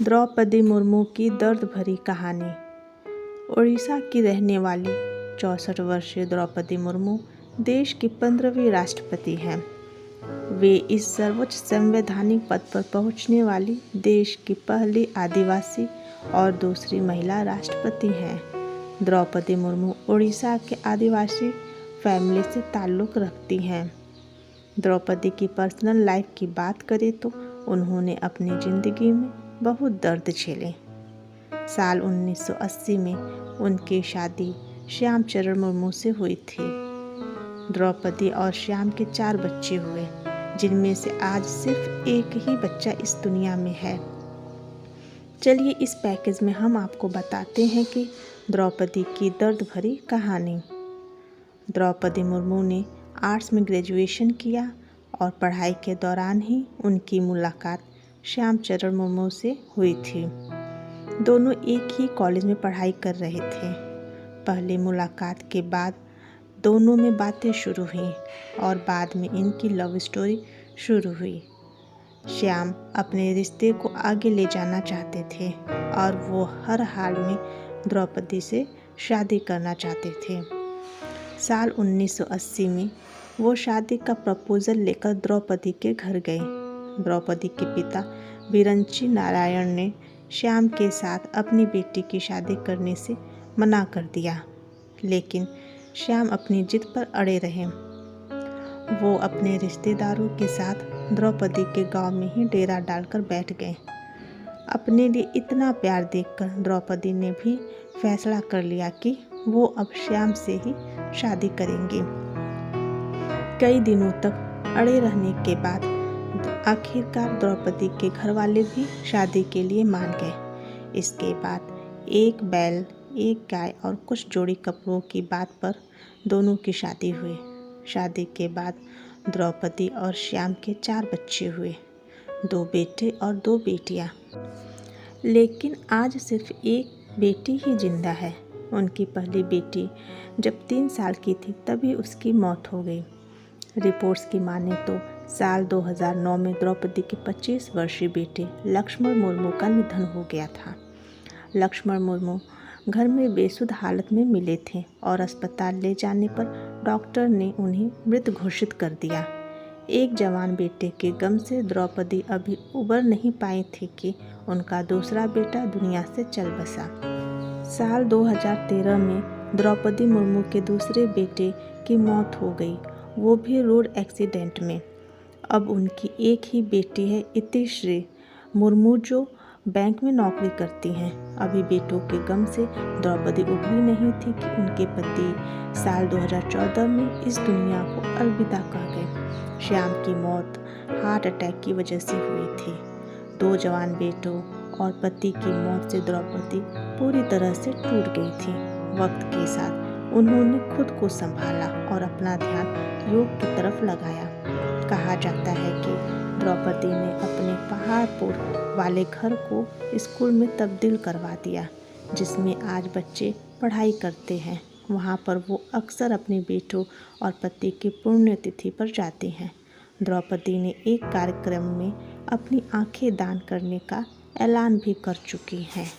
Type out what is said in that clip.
द्रौपदी मुर्मू की दर्द भरी कहानी। उड़ीसा की रहने वाली 64 वर्षीय द्रौपदी मुर्मू देश की 15वीं राष्ट्रपति हैं। वे इस सर्वोच्च संवैधानिक पद पर पहुंचने वाली देश की पहली आदिवासी और दूसरी महिला राष्ट्रपति हैं। द्रौपदी मुर्मू उड़ीसा के आदिवासी फैमिली से ताल्लुक़ रखती हैं। द्रौपदी की पर्सनल लाइफ की बात करें तो उन्होंने अपनी ज़िंदगी में बहुत दर्द झेले। साल 1980 में उनकी शादी श्याम चरण मुर्मू से हुई थी। द्रौपदी और श्याम के 4 बच्चे हुए, जिनमें से आज सिर्फ एक ही बच्चा इस दुनिया में है। चलिए इस पैकेज में हम आपको बताते हैं कि द्रौपदी की दर्द भरी कहानी। द्रौपदी मुर्मू ने आर्ट्स में ग्रेजुएशन किया और पढ़ाई के दौरान ही उनकी मुलाकात श्याम चरण मुर्मू से हुई थी। दोनों एक ही कॉलेज में पढ़ाई कर रहे थे। पहली मुलाकात के बाद दोनों में बातें शुरू हुई और बाद में इनकी लव स्टोरी शुरू हुई। श्याम अपने रिश्ते को आगे ले जाना चाहते थे और वो हर हाल में द्रौपदी से शादी करना चाहते थे। साल 1980 में वो शादी का प्रपोजल लेकर द्रौपदी के घर गए। द्रौपदी के पिता बिरंची नारायण ने श्याम के साथ अपनी बेटी की शादी करने से मना कर दिया, लेकिन श्याम अपनी जिद पर अड़े रहे। वो अपने रिश्तेदारों के साथ द्रौपदी के गांव में ही डेरा डालकर बैठ गए। अपने लिए इतना प्यार देखकर द्रौपदी ने भी फैसला कर लिया कि वो अब श्याम से ही शादी करेंगे। कई दिनों तक अड़े रहने के बाद आखिरकार द्रौपदी के घर वाले भी शादी के लिए मान गए। इसके बाद एक बैल, एक गाय और कुछ जोड़ी कपड़ों की बात पर दोनों की शादी हुई। शादी के बाद द्रौपदी और श्याम के 4 बच्चे हुए, 2 बेटे और 2 बेटियां। लेकिन आज सिर्फ एक बेटी ही जिंदा है। उनकी पहली बेटी जब 3 साल की थी तभी उसकी मौत हो गई। रिपोर्ट्स की माने तो साल 2009 में द्रौपदी के 25 वर्षीय बेटे लक्ष्मण मुर्मू का निधन हो गया था। लक्ष्मण मुर्मू घर में बेसुध हालत में मिले थे और अस्पताल ले जाने पर डॉक्टर ने उन्हें मृत घोषित कर दिया। एक जवान बेटे के गम से द्रौपदी अभी उबर नहीं पाई थी कि उनका दूसरा बेटा दुनिया से चल बसा। साल 2013 में द्रौपदी मुर्मू के दूसरे बेटे की मौत हो गई, वो भी रोड एक्सीडेंट में। अब उनकी एक ही बेटी है इतिश्री मुर्मू, जो बैंक में नौकरी करती हैं। अभी बेटों के गम से द्रौपदी उभरी नहीं थी कि उनके पति साल 2014 में इस दुनिया को अलविदा कह गए। श्याम की मौत हार्ट अटैक की वजह से हुई थी। 2 जवान बेटों और पति की मौत से द्रौपदी पूरी तरह से टूट गई थी। वक्त के साथ उन्होंने खुद को संभाला और अपना ध्यान योग की तरफ लगाया। कहा जाता है कि द्रौपदी ने अपने पहाड़पुर वाले घर को स्कूल में तब्दील करवा दिया, जिसमें आज बच्चे पढ़ाई करते हैं। वहाँ पर वो अक्सर अपने बेटों और पति की पुण्यतिथि पर जाते हैं। द्रौपदी ने एक कार्यक्रम में अपनी आंखें दान करने का ऐलान भी कर चुकी हैं।